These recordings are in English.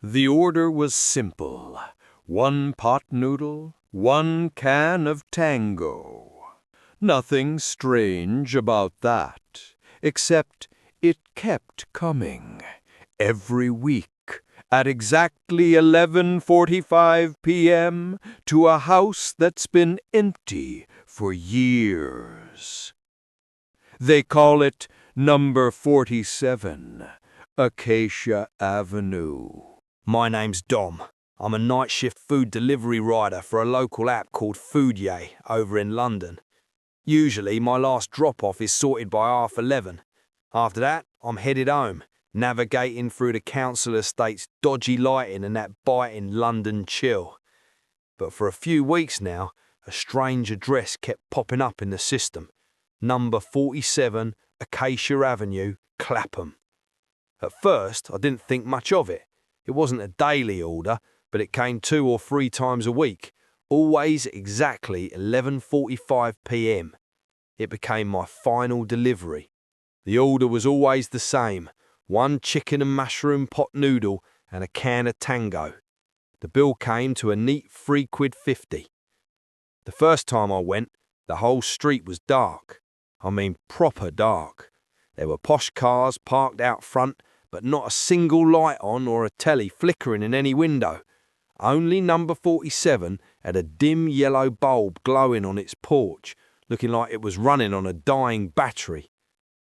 The order was simple. 1 pot noodle, 1 can of tango. Nothing strange about that, except it kept coming every week at exactly 11:45 p.m. to a house that's been empty for years. They call it number 47, Acacia Avenue. My name's Dom. I'm a night shift food delivery rider for a local app called Foodye over in London. Usually my last drop-off is sorted by 11:30. After that, I'm headed home, navigating through the council estate's dodgy lighting and that biting London chill. But for a few weeks now, a strange address kept popping up in the system. Number 47, Acacia Avenue, Clapham. At first, I didn't think much of it. It wasn't a daily order, but it came 2 or 3 times a week, always exactly 11:45 p.m. It became my final delivery. The order was always the same: 1 chicken and mushroom pot noodle and a can of tango. The bill came to a neat £3.50. The first time I went, the whole street was dark. I mean proper dark. There were posh cars parked out front, but not a single light on or a telly flickering in any window. Only number 47 had a dim yellow bulb glowing on its porch, looking like it was running on a dying battery.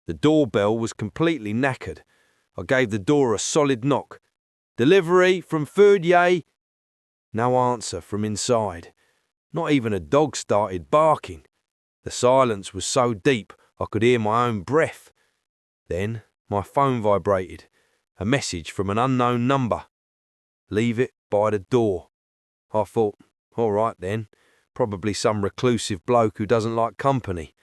The doorbell was completely knackered. I gave the door a solid knock. "Delivery from Foodye." No answer from inside. Not even a dog started barking. The silence was so deep I could hear my own breath. Then my phone vibrated. A message from an unknown number. "Leave it by the door." I thought, all right then, probably some reclusive bloke who doesn't like company.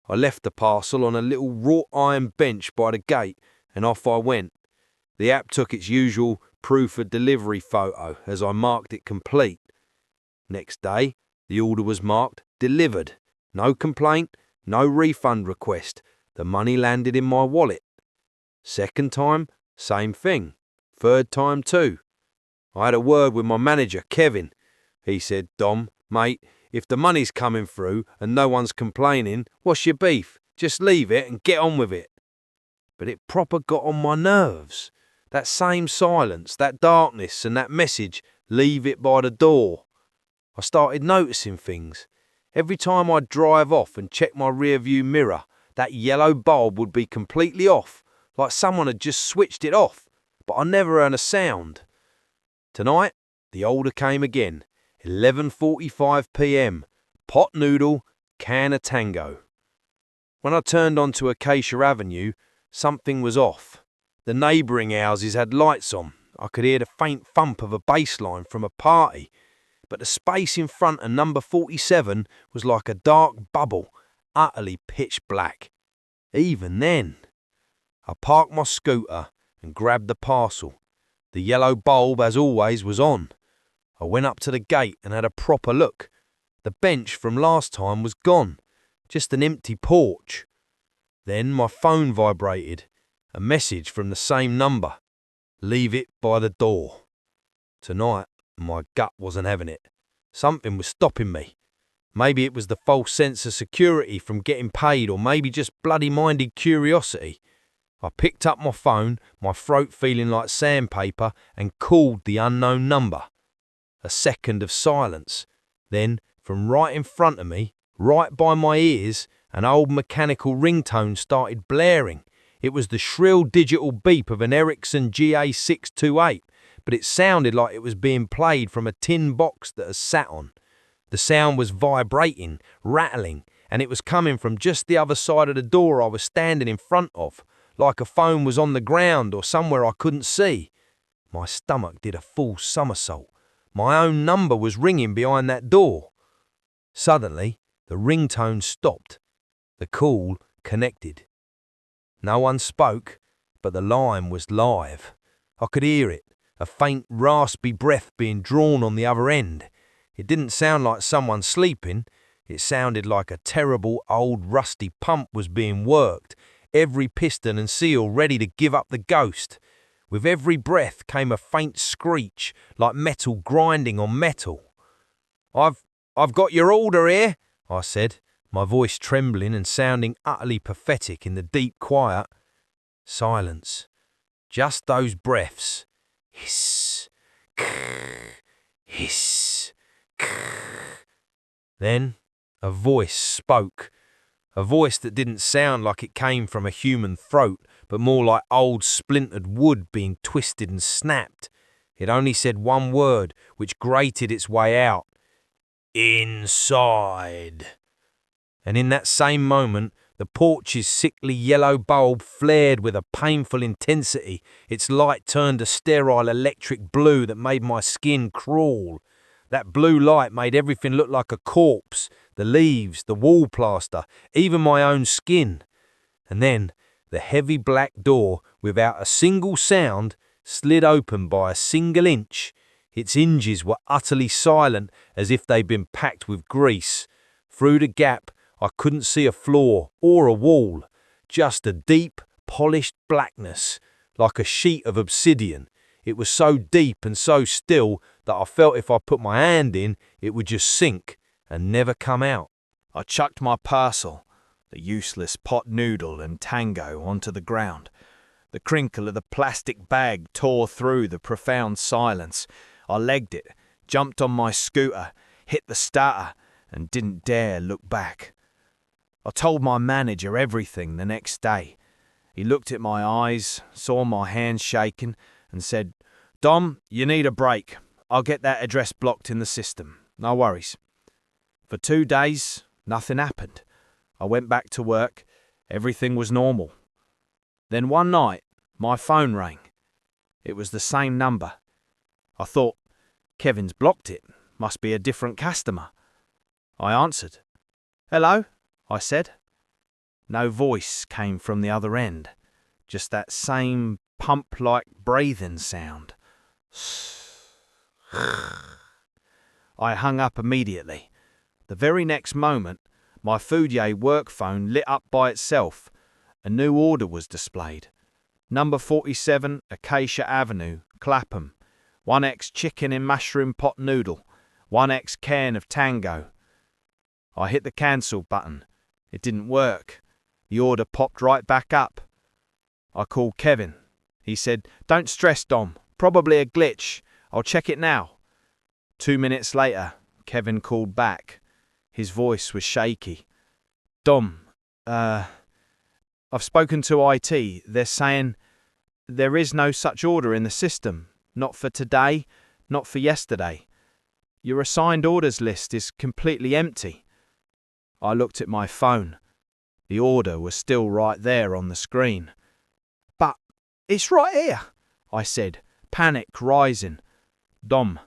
I left the parcel on a little wrought iron bench by the gate and off I went. The app took its usual proof of delivery photo as I marked it complete. Next day, the order was marked delivered. No complaint, no refund request. The money landed in my wallet. Second time, same thing. Third time too. I had a word with my manager, Kevin. He said, "Dom, mate, if the money's coming through and no one's complaining, what's your beef? Just leave it and get on with it." But it proper got on my nerves. That same silence, that darkness and that message, "Leave it by the door." I started noticing things. Every time I'd drive off and check my rearview mirror, that yellow bulb would be completely off, like someone had just switched it off, but I never heard a sound. Tonight, the order came again, 11:45 p.m, pot noodle, can of tango. When I turned onto Acacia Avenue, something was off. The neighbouring houses had lights on. I could hear the faint thump of a bass line from a party, but the space in front of number 47 was like a dark bubble, utterly pitch black. Even then, I parked my scooter and grabbed the parcel. The yellow bulb, as always, was on. I went up to the gate and had a proper look. The bench from last time was gone, just an empty porch. Then my phone vibrated. A message from the same number. "Leave it by the door." Tonight, my gut wasn't having it. Something was stopping me. Maybe it was the false sense of security from getting paid, or maybe just bloody-minded curiosity. I picked up my phone, my throat feeling like sandpaper, and called the unknown number. A second of silence. Then, from right in front of me, right by my ears, an old mechanical ringtone started blaring. It was the shrill digital beep of an Ericsson GA628, but it sounded like it was being played from a tin box that has sat on. The sound was vibrating, rattling, and it was coming from just the other side of the door I was standing in front of, like a phone was on the ground or somewhere I couldn't see. My stomach did a full somersault. My own number was ringing behind that door. Suddenly, the ringtone stopped. The call connected. No one spoke, but the line was live. I could hear it, a faint raspy breath being drawn on the other end. It didn't sound like someone sleeping. It sounded like a terrible old rusty pump was being worked, every piston and seal ready to give up the ghost. With every breath came a faint screech, like metal grinding on metal. I've got your order here, I said, my voice trembling and sounding utterly pathetic in the deep quiet. Silence. Just those breaths. Hiss, krr, hiss, krr. Then a voice spoke. A voice that didn't sound like it came from a human throat, but more like old splintered wood being twisted and snapped. It only said one word, which grated its way out. Inside. And in that same moment, the porch's sickly yellow bulb flared with a painful intensity. Its light turned a sterile electric blue that made my skin crawl. That blue light made everything look like a corpse, the leaves, the wall plaster, even my own skin. And then the heavy black door, without a single sound, slid open by a single inch. Its hinges were utterly silent, as if they'd been packed with grease. Through the gap, I couldn't see a floor or a wall, just a deep, polished blackness, like a sheet of obsidian. It was so deep and so still that I felt if I put my hand in, it would just sink and never come out. I chucked my parcel, the useless pot noodle and tango, onto the ground. The crinkle of the plastic bag tore through the profound silence. I legged it, jumped on my scooter, hit the starter, and didn't dare look back. I told my manager everything the next day. He looked at my eyes, saw my hands shaking, and said, "Dom, you need a break. I'll get that address blocked in the system. No worries." For 2 days, nothing happened. I went back to work. Everything was normal. Then one night, my phone rang. It was the same number. I thought, Kevin's blocked it. Must be a different customer. I answered. "Hello," I said. No voice came from the other end. Just that same pump-like breathing sound. I hung up immediately. The very next moment, my Foodier work phone lit up by itself. A new order was displayed. Number 47, Acacia Avenue, Clapham. 1x chicken in mushroom pot noodle. 1x can of tango. I hit the cancel button. It didn't work. The order popped right back up. I called Kevin. He said, "Don't stress, Dom. Probably a glitch. I'll check it now." 2 minutes later, Kevin called back. His voice was shaky. "Dom, I've spoken to IT. They're saying there is no such order in the system. Not for today, not for yesterday. Your assigned orders list is completely empty." I looked at my phone. The order was still right there on the screen. "But it's right here," I said, panic rising. "Dom,"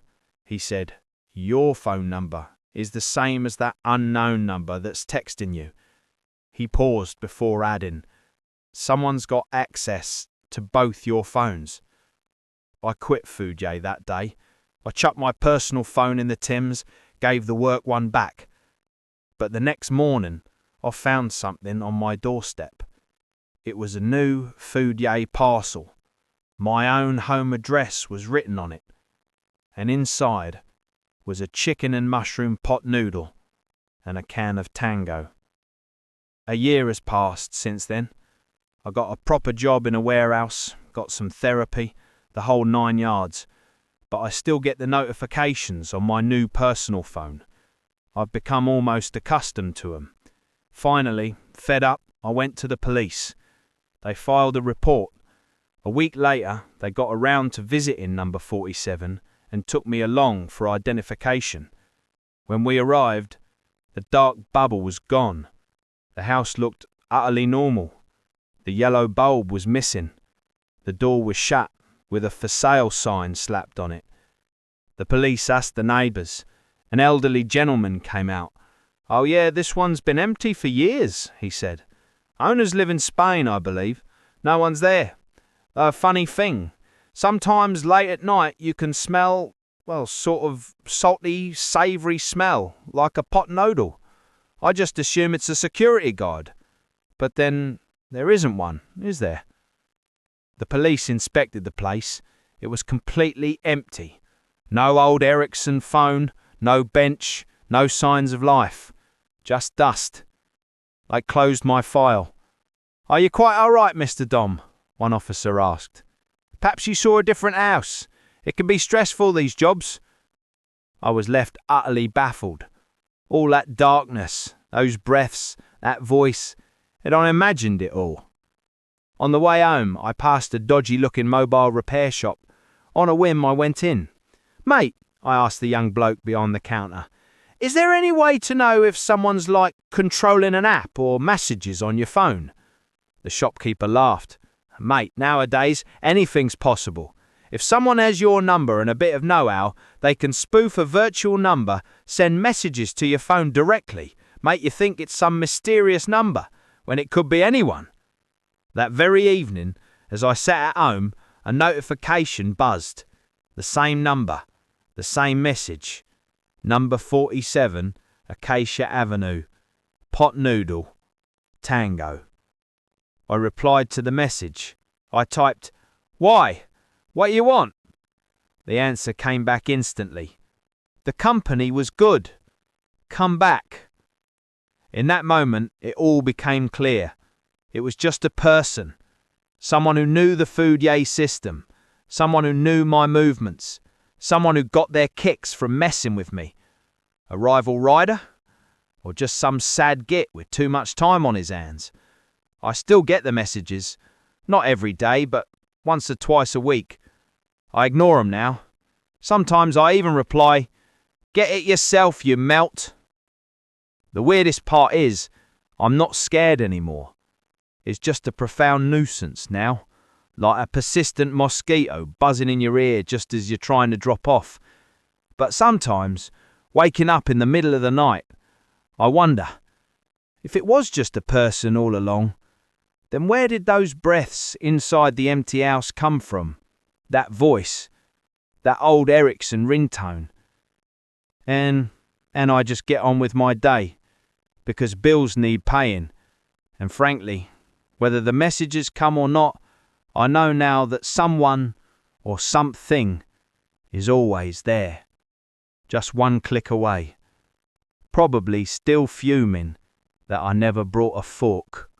he said, "your phone number is the same as that unknown number that's texting you." He paused before adding, "Someone's got access to both your phones." I quit Foodier that day. I chucked my personal phone in the Thames, gave the work one back. But the next morning, I found something on my doorstep. It was a new Foodier parcel. My own home address was written on it. And inside was a chicken and mushroom pot noodle and a can of tango. A year has passed since then. I got a proper job in a warehouse, got some therapy, the whole 9 yards. But I still get the notifications on my new personal phone. I've become almost accustomed to them. Finally, fed up, I went to the police. They filed a report. A week later, they got around to visiting number 47 and took me along for identification. When we arrived, the dark bubble was gone. The house looked utterly normal. The yellow bulb was missing. The door was shut, with a for sale sign slapped on it. The police asked the neighbours. An elderly gentleman came out. "Oh yeah, this one's been empty for years," he said. "Owners live in Spain, I believe. No one's there. A funny thing. Sometimes late at night you can smell, well, sort of salty, savoury smell, like a pot noodle. I just assume it's a security guard. But then there isn't one, is there?" The police inspected the place. It was completely empty. No old Ericsson phone, no bench, no signs of life. Just dust. I closed my file. "Are you quite all right, Mr. Dom?" one officer asked. "Perhaps you saw a different house. It can be stressful, these jobs." I was left utterly baffled. All that darkness, those breaths, that voice, and I imagined it all. On the way home, I passed a dodgy-looking mobile repair shop. On a whim, I went in. "Mate," I asked the young bloke behind the counter, "is there any way to know if someone's like controlling an app or messages on your phone?" The shopkeeper laughed. "Mate, nowadays, anything's possible. If someone has your number and a bit of know-how, they can spoof a virtual number, send messages to your phone directly, make you think it's some mysterious number, when it could be anyone." That very evening, as I sat at home, a notification buzzed. The same number, the same message. Number 47, Acacia Avenue. Pot noodle. Tango. I replied to the message. I typed, "Why? What you want?" The answer came back instantly. "The company was good. Come back." In that moment, it all became clear. It was just a person. Someone who knew the Foodier system. Someone who knew my movements. Someone who got their kicks from messing with me. A rival rider? Or just some sad git with too much time on his hands? I still get the messages. Not every day, but once or twice a week. I ignore them now. Sometimes I even reply, "Get it yourself, you melt." The weirdest part is, I'm not scared anymore. It's just a profound nuisance now, like a persistent mosquito buzzing in your ear just as you're trying to drop off. But sometimes, waking up in the middle of the night, I wonder, if it was just a person all along, then where did those breaths inside the empty house come from? That voice, that old Ericsson ringtone. And I just get on with my day, because bills need paying. And frankly, whether the messages come or not, I know now that someone or something is always there. Just one click away. Probably still fuming that I never brought a fork.